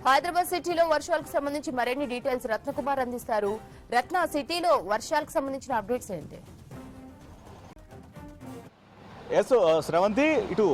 హైదరాబాద్ సిటీలో వర్షాలకు సంబంధించి మరిన్ని డీటెయిల్స్ రత్నకుమార్ అందిస్తారు. రత్న, సిటీలో వర్షాలకు సంబంధించిన అప్డేట్స్ ఏంటి? శ్రవంతి, ఇటు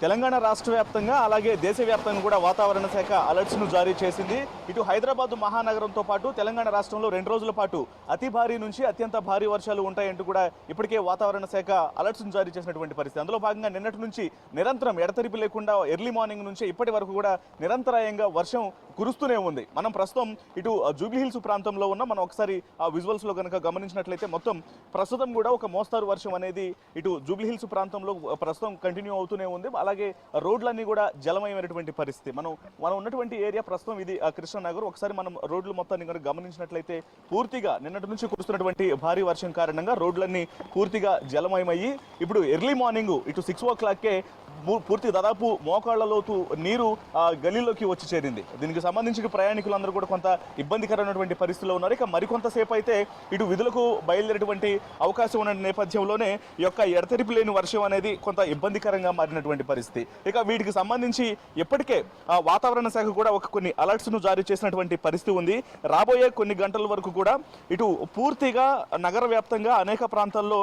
తెలంగాణ రాష్ట్ర వ్యాప్తంగా అలాగే దేశవ్యాప్తంగా కూడా వాతావరణ శాఖ అలర్ట్స్ను జారీ చేసింది. ఇటు హైదరాబాద్ మహానగరంతో పాటు తెలంగాణ రాష్ట్రంలో 2 రోజుల పాటు అతి భారీ నుంచి అత్యంత భారీ వర్షాలు ఉంటాయంటూ కూడా ఇప్పటికే వాతావరణ శాఖ అలర్ట్స్ను జారీ చేసినటువంటి పరిస్థితి. అందులో భాగంగా నిన్నటి నుంచి నిరంతరం ఎడతెరిపి లేకుండా ఎర్లీ మార్నింగ్ నుంచి ఇప్పటి వరకు కూడా నిరంతరాయంగా వర్షం కురుస్తూనే ఉంది. మనం ప్రస్తుతం ఇటు జూబ్లీహిల్స్ ప్రాంతంలో ఉన్న మనం ఒకసారి ఆ విజువల్స్లో కనుక గమనించినట్లయితే మొత్తం ప్రస్తుతం కూడా ఒక మోస్తారు వర్షం అనేది ఇటు జూబ్లీహిల్స్ ప్రాంతంలో ప్రస్తుతం కంటిన్యూ అవుతూనే ఉంది. అలాగే రోడ్లన్నీ కూడా జలమయమైనటువంటి పరిస్థితి. మనం ఉన్నటువంటి ఏరియా ప్రస్తుతం ఇది కృష్ణానగర్. ఒకసారి మనం రోడ్లు మొత్తాన్ని కనుక గమనించినట్లయితే పూర్తిగా నిన్నటి నుంచి కురుస్తున్నటువంటి భారీ వర్షం కారణంగా రోడ్లన్నీ పూర్తిగా జలమయమయ్యి ఇప్పుడు ఎర్లీ మార్నింగ్ ఇటు 6 o'clock పూర్తి దాదాపు మోకాళ్ల లోతు నీరు గలీలోకి వచ్చి చేరింది. దీనికి సంబంధించి ప్రయాణికులందరూ కూడా కొంత ఇబ్బందికరమైనటువంటి పరిస్థితిలో ఉన్నారు. ఇక మరికొంతసేపు అయితే ఇటు విధులకు బయలుదేరేటువంటి అవకాశం ఉన్న నేపథ్యంలోనే ఈ యొక్క ఎడతెరిపి లేని వర్షం అనేది కొంత ఇబ్బందికరంగా మారినటువంటి పరిస్థితి. ఇక వీటికి సంబంధించి ఇప్పటికే వాతావరణ శాఖ కూడా కొన్ని అలర్ట్స్ను జారీ చేసినటువంటి పరిస్థితి ఉంది. రాబోయే కొన్ని గంటల వరకు కూడా ఇటు పూర్తిగా నగర వ్యాప్తంగా అనేక ప్రాంతాల్లో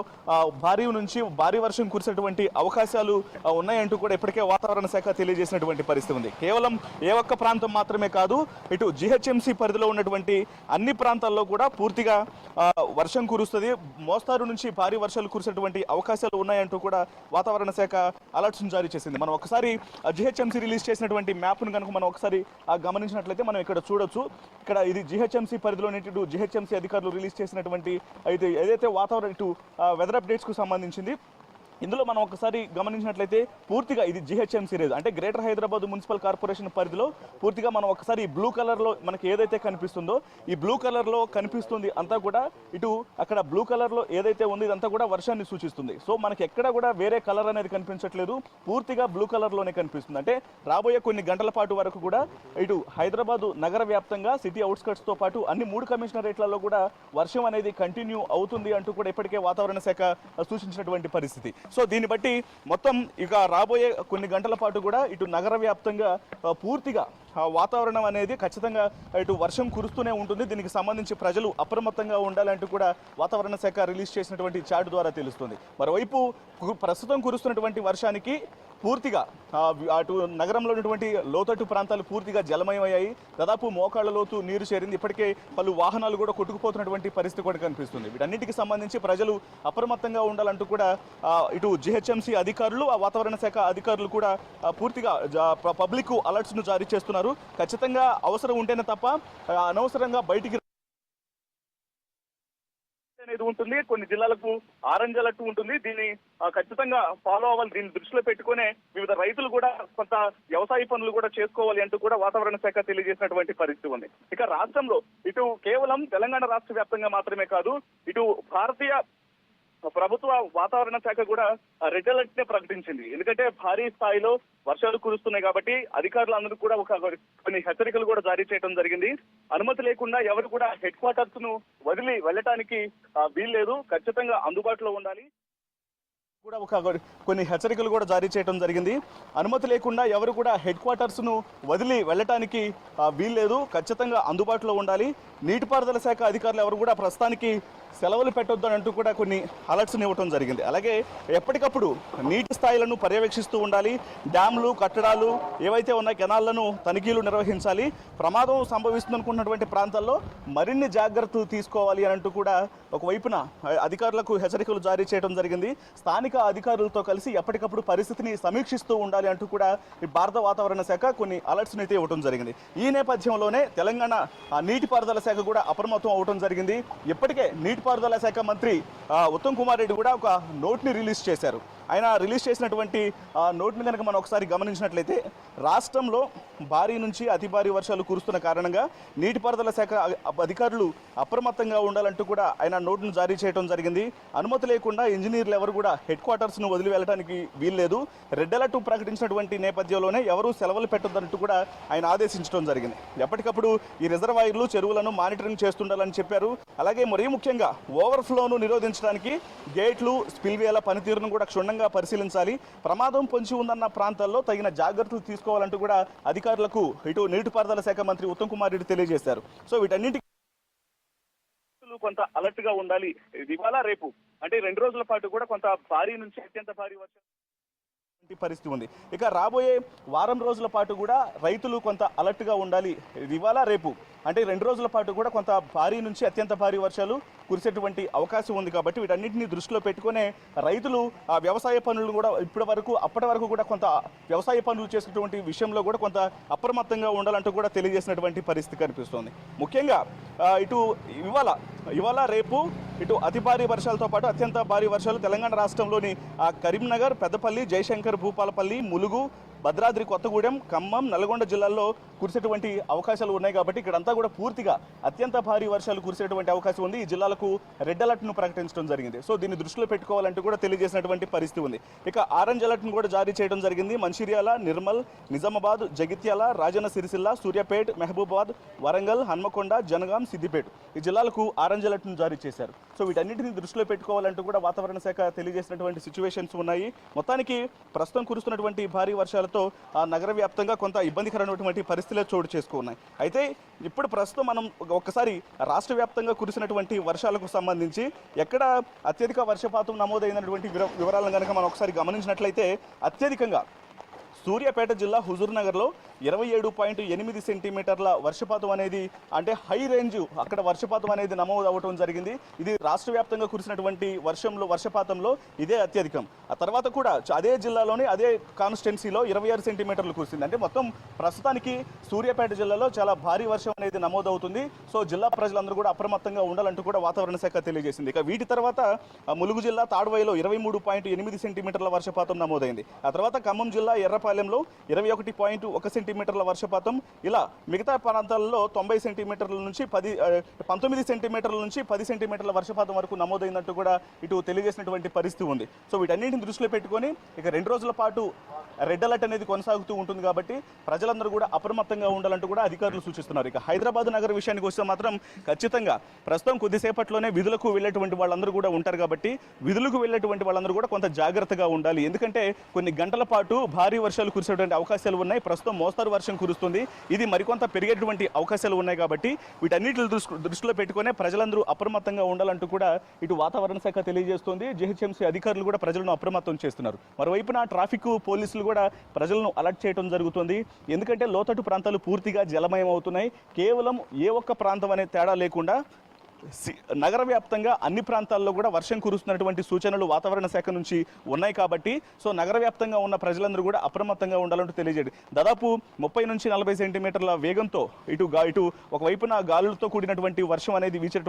భారీ నుంచి భారీ వర్షం కురిసేటువంటి అవకాశాలు ఉన్నాయంటూ కూడా ఇప్పటికే వాతావరణ శాఖ తెలియజేసినటువంటి పరిస్థితి ఉంది. కేవలం ఏ ఒక్క ప్రాంతం మాత్రమే కాదు, ఇటు జిహెచ్ఎంసీ పరిధిలో ఉన్నటువంటి అన్ని ప్రాంతాల్లో కూడా పూర్తిగా వర్షం కురుస్తుంది. మోస్తారు నుంచి భారీ వర్షాలు కురిసేటువంటి అవకాశాలు ఉన్నాయంటూ కూడా వాతావరణ శాఖ అలర్ట్స్ జారీ చేసింది. మనం ఒకసారి జిహెచ్ఎంసీ రిలీజ్ చేసినటువంటి మ్యాప్ను కనుక మనం ఒకసారి గమనించినట్లయితే మనం ఇక్కడ చూడొచ్చు. ఇక్కడ ఇది జిహెచ్ఎంసీ పరిధిలోని ఇటు జిహెచ్ఎంసీ అధికారులు రిలీజ్ చేసినటువంటి ఏదైతే వాతావరణ ఇటు వెదర్ అప్డేట్స్కు సంబంధించింది. ఇందులో మనం ఒకసారి గమనించినట్లయితే పూర్తిగా ఇది జిహెచ్ఎంసీ రేజ్ అంటే గ్రేటర్ హైదరాబాద్ మున్సిపల్ కార్పొరేషన్ పరిధిలో పూర్తిగా మనం ఒకసారి బ్లూ కలర్లో మనకి ఏదైతే కనిపిస్తుందో ఈ బ్లూ కలర్లో కనిపిస్తుంది అంతా కూడా ఇటు అక్కడ బ్లూ కలర్లో ఏదైతే ఉంది ఇదంతా కూడా వర్షాన్ని సూచిస్తుంది. సో మనకి ఎక్కడ కూడా వేరే కలర్ అనేది కనిపించట్లేదు, పూర్తిగా బ్లూ కలర్లోనే కనిపిస్తుంది. అంటే రాబోయే కొన్ని గంటల పాటు వరకు కూడా ఇటు హైదరాబాద్ నగర వ్యాప్తంగా సిటీ అవుట్స్కట్స్తో పాటు అన్ని 3 కమిషనరేట్లలో కూడా వర్షం అనేది కంటిన్యూ అవుతుంది అంటూ కూడా ఇప్పటికే వాతావరణ శాఖ సూచించినటువంటి పరిస్థితి. సో దీన్ని బట్టి మొత్తం ఇక రాబోయే కొన్ని గంటల పాటు కూడా ఇటు నగర వ్యాప్తంగా పూర్తిగా వాతావరణం అనేది ఖచ్చితంగా ఇటు వర్షం కురుస్తూనే ఉంటుంది. దీనికి సంబంధించి ప్రజలు అప్రమత్తంగా ఉండాలంటూ కూడా వాతావరణ శాఖ రిలీజ్ చేసినటువంటి చార్ట్ ద్వారా తెలుస్తుంది. మరోవైపు ప్రస్తుతం కురుస్తున్నటువంటి వర్షానికి పూర్తిగా అటు నగరంలో ఉన్నటువంటి లోతట్టు ప్రాంతాలు పూర్తిగా జలమయమయ్యాయి. దాదాపు మోకాళ్ల లోతు నీరు చేరింది. ఇప్పటికే పలు వాహనాలు కూడా కొట్టుకుపోతున్నటువంటి పరిస్థితి కూడా కనిపిస్తుంది. వీటన్నిటికి సంబంధించి ప్రజలు అప్రమత్తంగా ఉండాలంటూ కూడా ఇటు జిహెచ్ఎంసీ అధికారులు వాతావరణ శాఖ అధికారులు కూడా పూర్తిగా పబ్లిక్ అలర్ట్స్ను జారీ చేస్తున్నారు. ఖచ్చితంగా అవసరం ఉంటేనే తప్ప అనవసరంగా బయటికి అనేది ఉంటుంది. కొన్ని జిల్లాలకు ఆరెంజ్ అలర్ట్ ఉంటుంది. దీన్ని ఖచ్చితంగా ఫాలో అవ్వాలి. దీన్ని దృష్టిలో పెట్టుకునే వివిధ రైతులు కూడా కొంత వ్యవసాయ పనులు కూడా చేసుకోవాలి అంటూ కూడా వాతావరణ శాఖ తెలియజేసినటువంటి పరిస్థితి ఉంది. ఇక రాష్ట్రంలో ఇటు కేవలం తెలంగాణ రాష్ట్ర వ్యాప్తంగా మాత్రమే కాదు, ఇటు భారతీయ ప్రభుత్వ వాతావరణ శాఖ కూడా రెడ్ అలర్ట్ నే ప్రకటించింది. ఎందుకంటే భారీ స్థాయిలో వర్షాలు కురుస్తున్నాయి కాబట్టి అధికారులందరూ కూడా కొన్ని హెచ్చరికలు కూడా జారీ చేయడం జరిగింది. అనుమతి లేకుండా ఎవరు కూడా హెడ్ క్వార్టర్స్ ను వదిలి వెళ్ళటానికి వీల్లేదు, ఖచ్చితంగా అందుబాటులో ఉండాలి కూడా కొన్ని హెచ్చరికలు కూడా జారీ చేయడం జరిగింది. అనుమతి లేకుండా ఎవరు కూడా హెడ్ క్వార్టర్స్ ను వదిలి వెళ్ళటానికి వీల్లేదు, ఖచ్చితంగా అందుబాటులో ఉండాలి. నీటిపారుదల శాఖ అధికారులు ఎవరు కూడా ప్రస్తుతానికి సెలవులు పెట్టొద్దని అంటూ కూడా కొన్ని అలర్ట్స్ ఇవ్వడం జరిగింది. అలాగే ఎప్పటికప్పుడు నీటి స్థాయిలను పర్యవేక్షిస్తూ ఉండాలి. డ్యామ్లు కట్టడాలు ఏవైతే ఉన్నాయి కెనాళ్లను తనిఖీలు నిర్వహించాలి. ప్రమాదం సంభవిస్తుందనుకున్నటువంటి ప్రాంతాల్లో మరిన్ని జాగ్రత్తలు తీసుకోవాలి అని అంటూ కూడా ఒకవైపున అధికారులకు హెచ్చరికలు జారీ చేయడం జరిగింది. స్థానిక అధికారులతో కలిసి ఎప్పటికప్పుడు పరిస్థితిని సమీక్షిస్తూ ఉండాలి అంటూ కూడా ఈ భారత వాతావరణ శాఖ కొన్ని అలర్ట్స్ అయితే ఇవ్వడం జరిగింది. ఈ నేపథ్యంలోనే తెలంగాణ నీటిపారుదల శాఖ కూడా అప్రమత్తం అవడం జరిగింది. ఇప్పటికే నీటిపారుదల శాఖ మంత్రి ఉత్తమ్ కుమార్ రెడ్డి కూడా ఒక నోట్ని రిలీజ్ చేశారు. ఆయన రిలీజ్ చేసినటువంటి నోట్ని కనుక మనం ఒకసారి గమనించినట్లయితే రాష్ట్రంలో భారీ నుంచి అతి భారీ వర్షాలు కురుస్తున్న కారణంగా నీటిపారుదల శాఖ అధికారులు అప్రమత్తంగా ఉండాలంటూ కూడా ఆయన నోట్ను జారీ చేయడం జరిగింది. అనుమతి లేకుండా ఇంజనీర్లు ఎవరు కూడా హెడ్ క్వార్టర్స్ను వదిలి వెళ్ళడానికి వీల్లేదు. రెడ్ అలర్ట్ ప్రకటించినటువంటి నేపథ్యంలోనే ఎవరు సెలవులు పెట్టొద్దంటూ కూడా ఆయన ఆదేశించడం జరిగింది. ఎప్పటికప్పుడు ఈ రిజర్వాయర్లు చెరువులను మానిటరింగ్ చేస్తుండాలని చెప్పారు. అలాగే మరీ ముఖ్యంగా ఓవర్ఫ్లోను నిరోధించడానికి గేట్లు స్పిల్వేల పనితీరును కూడా క్షుణ్ణంగా క్షుణ్ణంగా పరిశీలించాలి, ప్రమాదం పొంచి ఉందన్న ప్రాంతాల్లో తగిన జాగ్రత్తలు తీసుకోవాలంటూ కూడా అధికారులకు ఇటు నీటిపారుదల శాఖ మంత్రి ఉత్తమ్ కుమార్ రెడ్డి తెలియజేశారు. సో వీటన్నింటి కొంత అలర్ట్ గా ఉండాలి. ఇవాళ రేపు అంటే 2 రోజుల పాటు కూడా కొంత భారీ నుంచి అత్యంత భారీ వర్షం పరిస్థితి ఉంది. ఇక రాబోయే వారం రోజుల పాటు కూడా రైతులు కొంత అలర్ట్ గా ఉండాలి. ఇవాళ రేపు అంటే 2 రోజుల పాటు కూడా కొంత భారీ నుంచి అత్యంత భారీ వర్షాలు కురిసేటువంటి అవకాశం ఉంది. కాబట్టి వీటన్నిటిని దృష్టిలో పెట్టుకునే రైతులు ఆ వ్యవసాయ పనులు కూడా అప్పటి వరకు కూడా కొంత వ్యవసాయ పనులు చేసేటువంటి విషయంలో కూడా కొంత అప్రమత్తంగా ఉండాలంటూ కూడా తెలియజేసినటువంటి పరిస్థితి కనిపిస్తోంది. ముఖ్యంగా ఇటు ఇవాళ రేపు ఇటు అతి భారీ వర్షాలతో పాటు అత్యంత భారీ వర్షాలు తెలంగాణ రాష్ట్రంలోని కరీంనగర్, పెద్దపల్లి, జయశంకర్, భూపాలపల్లి, ములుగు, భద్రాద్రి కొత్తగూడెం, ఖమ్మం, నల్గొండ జిల్లాల్లో కురిసేటువంటి అవకాశాలు ఉన్నాయి. కాబట్టి ఇక్కడంతా కూడా పూర్తిగా అత్యంత భారీ వర్షాలు కురిసేటువంటి అవకాశం ఉంది. ఈ జిల్లాలకు రెడ్ అలర్ట్ను ప్రకటించడం జరిగింది. సో దీన్ని దృష్టిలో పెట్టుకోవాలంటూ కూడా తెలియజేసినటువంటి పరిస్థితి ఉంది. ఇక ఆరెంజ్ అలర్ట్ను కూడా జారీ చేయడం జరిగింది. మంచిర్యాల, నిర్మల్, నిజామాబాద్, జగిత్యాల, రాజన్న సిరిసిల్ల, సూర్యాపేట్, మహబూబాబాద్, వరంగల్, హన్మకొండ, జనగాం, సిద్దిపేట ఈ జిల్లాలకు ఆరెంజ్ అలర్ట్ను జారీ చేశారు. సో వీటన్నిటిని దృష్టిలో పెట్టుకోవాలంటూ కూడా వాతావరణ శాఖ తెలియజేసినటువంటి సిచ్యువేషన్స్ ఉన్నాయి. మొత్తానికి ప్రస్తుతం కురుస్తున్నటువంటి భారీ వర్షాలతో నగర వ్యాప్తంగా కొంత ఇబ్బందికరమైనటువంటి పరిస్థితులు చోటు చేసుకున్నాయి. అయితే ఇప్పుడు ప్రస్తుతం మనం ఒక్కసారి రాష్ట్ర వ్యాప్తంగా కురిసినటువంటి వర్షాలకు సంబంధించి ఎక్కడ అత్యధిక వర్షపాతం నమోదైనటువంటి వివరాలను కనుక మనం ఒకసారి గమనించినట్లయితే అత్యధికంగా సూర్యాపేట జిల్లా హుజూర్నగర్లో 27.8 సెంటీమీటర్ల వర్షపాతం అనేది అంటే హై రేంజ్ అక్కడ వర్షపాతం అనేది నమోదు అవ్వడం జరిగింది. ఇది రాష్ట్ర వ్యాప్తంగా కురిసినటువంటి వర్షపాతంలో ఇదే అత్యధికం. ఆ తర్వాత కూడా అదే జిల్లాలోని అదే కాన్స్టిట్యున్సీలో 26 సెంటీమీటర్లు కురిసింది. అంటే మొత్తం ప్రస్తుతానికి సూర్యాపేట జిల్లాలో చాలా భారీ వర్షం అనేది నమోదవుతుంది. సో జిల్లా ప్రజలందరూ కూడా అప్రమత్తంగా ఉండాలంటూ కూడా వాతావరణ శాఖ తెలియజేసింది. ఇక వీటి తర్వాత ములుగు జిల్లా తాడ్వాయిలో 23.8 సెంటీమీటర్ల వర్షపాతం నమోదైంది. ఆ తర్వాత ఖమ్మం జిల్లా ఎర్రపాలెంలో 21.1 సెంటీమీటర్ల వర్షపాతం. ఇలా మిగతా ప్రాంతాల్లో 90 సెంటీమీటర్ల నుంచి 19 సెంటీమీటర్ల నుంచి 10 సెంటీమీటర్ల వర్షపాతం వరకు నమోదైందంటూ కూడా ఇటు తెలియజేసినటువంటి పరిస్థితి ఉంది. సో వీటన్నింటిని దృష్టిలో పెట్టుకొని ఇక 2 రోజుల పాటు రెడ్ అలర్ట్ అనేది కొనసాగుతూ ఉంటుంది. కాబట్టి ప్రజలందరూ కూడా అప్రమత్తంగా ఉండాలంటూ కూడా అధికారులు సూచిస్తున్నారు. ఇక హైదరాబాద్ నగర విషయానికి వస్తే మాత్రం ఖచ్చితంగా ప్రస్తుతం కొద్దిసేపట్లోనే విధులకు వెళ్ళేటువంటి వాళ్ళందరూ కూడా ఉంటారు. కాబట్టి విధులకు వెళ్ళేటువంటి వాళ్ళందరూ కూడా కొంత జాగ్రత్తగా ఉండాలి. ఎందుకంటే కొన్ని గంటల పాటు భారీ వర్షాలు కురిసేటువంటి అవకాశాలు ఉన్నాయి. ప్రస్తుతం మోస్తరు వర్షం కురుస్తుంది. ఇది మరికొంత పెరిగేటువంటి అవకాశాలు ఉన్నాయి. కాబట్టి వీటన్నిటిని దృష్టిలో పెట్టుకునే ప్రజలందరూ అప్రమత్తంగా ఉండాలంటూ కూడా ఇటు వాతావరణ శాఖ తెలియజేస్తుంది. జీహెచ్ఎంసీ అధికారులు కూడా ప్రజలను అప్రమత్తం చేస్తున్నారు. మరోవైపున ట్రాఫిక్ పోలీసులు కూడా ప్రజలను అలర్ట్ చేయడం జరుగుతుంది. ఎందుకంటే లోతట్టు ప్రాంతాలు పూర్తిగా జలమయం అవుతున్నాయి. కేవలం ఏ ఒక్క ప్రాంతం అనే తేడా లేకుండా నగర వ్యాప్తంగా అన్ని ప్రాంతాల్లో కూడా వర్షం కురుస్తున్నటువంటి సూచనలు వాతావరణ శాఖ నుంచి ఉన్నాయి. కాబట్టి సో నగర వ్యాప్తంగా ఉన్న ప్రజలందరూ కూడా అప్రమత్తంగా ఉండాలంటూ తెలియజేయండి. దాదాపు 30 నుంచి 40 సెంటీమీటర్ల వేగంతో ఇటు ఒకవైపున గాలులతో కూడినటువంటి వర్షం అనేది వీచే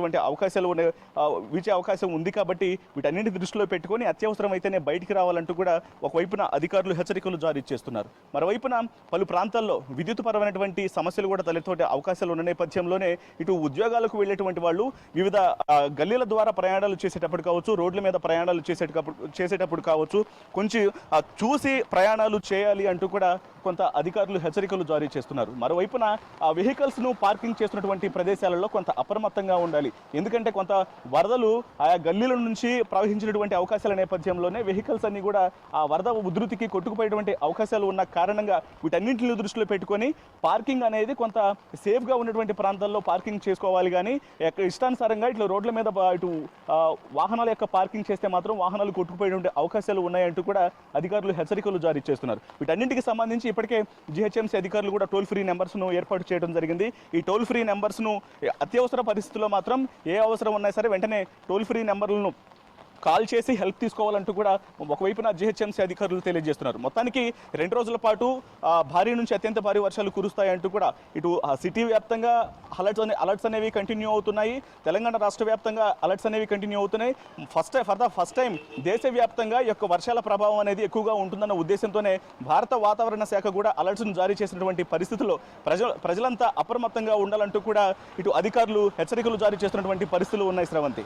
అవకాశం ఉంది. కాబట్టి వీటన్నింటి దృష్టిలో పెట్టుకొని అత్యవసరమైతేనే బయటికి రావాలంటూ కూడా ఒకవైపున అధికారులు హెచ్చరికలు జారీ చేస్తున్నారు. మరోవైపున పలు ప్రాంతాల్లో విద్యుత్ పరమైనటువంటి సమస్యలు కూడా తలెత్తే అవకాశాలు ఉన్న నేపథ్యంలోనే ఇటు ఉద్యోగాలకు వెళ్ళేటువంటి వాళ్ళు వివిధ గల్లీల ద్వారా ప్రయాణాలు చేసేటప్పుడు కావచ్చు, రోడ్ల మీద ప్రయాణాలు చేసేటప్పుడు కావచ్చు, కొంచెం చూసి ప్రయాణాలు చేయాలి అంటూ కూడా కొంత అధికారులు హెచ్చరికలు జారీ చేస్తున్నారు. మరోవైపున ఆ వెహికల్స్ను పార్కింగ్ చేస్తున్నటువంటి ప్రదేశాలలో కొంత అప్రమత్తంగా ఉండాలి. ఎందుకంటే కొంత వరదలు ఆయా గల్లీల నుంచి ప్రవహించినటువంటి అవకాశాల నేపథ్యంలోనే వెహికల్స్ అన్ని కూడా ఆ వరద ఉధృతికి కొట్టుకుపోయేటువంటి అవకాశాలు ఉన్న కారణంగా వీటన్నింటిని దృష్టిలో పెట్టుకొని పార్కింగ్ అనేది కొంత సేఫ్గా ఉన్నటువంటి ప్రాంతాల్లో పార్కింగ్ చేసుకోవాలి. కానీ ఇష్టానుసారంగా ఇట్లా రోడ్ల మీద ఇటు వాహనాల యొక్క పార్కింగ్ చేస్తే మాత్రం వాహనాలు కొట్టుకుపోయేటువంటి అవకాశాలు ఉన్నాయంటూ కూడా అధికారులు హెచ్చరికలు జారీ చేస్తున్నారు. వీటన్నింటికి సంబంధించి ఇప్పటికే జీహెచ్ఎంసీ అధికారులు కూడా టోల్ ఫ్రీ నెంబర్స్ను ఏర్పాటు చేయడం జరిగింది. ఈ టోల్ ఫ్రీ నెంబర్స్ను అత్యవసర పరిస్థితుల్లో మాత్రం ఏ అవసరం ఉన్నా సరే వెంటనే టోల్ ఫ్రీ నెంబర్లను కాల్ చేసి హెల్ప్ తీసుకోవాలంటూ కూడా ఒకవైపున జీహెచ్ఎంసీ అధికారులు తెలియజేస్తున్నారు. మొత్తానికి 2 రోజుల పాటు భారీ నుంచి అత్యంత భారీ వర్షాలు కురుస్తాయంటూ కూడా ఇటు సిటీ వ్యాప్తంగా అలర్ట్స్ అనేవి కంటిన్యూ అవుతున్నాయి. తెలంగాణ రాష్ట్ర వ్యాప్తంగా అలర్ట్స్ అనేవి కంటిన్యూ అవుతున్నాయి. ఫర్ ద ఫస్ట్ టైం దేశవ్యాప్తంగా ఈ యొక్క వర్షాల ప్రభావం అనేది ఎక్కువగా ఉంటుందన్న ఉద్దేశంతోనే భారత వాతావరణ శాఖ కూడా అలర్ట్స్ను జారీ చేసినటువంటి పరిస్థితుల్లో ప్రజలంతా అప్రమత్తంగా ఉండాలంటూ కూడా ఇటు అధికారులు హెచ్చరికలు జారీ చేస్తున్నటువంటి పరిస్థితులు ఉన్నాయి. శ్రవంతి.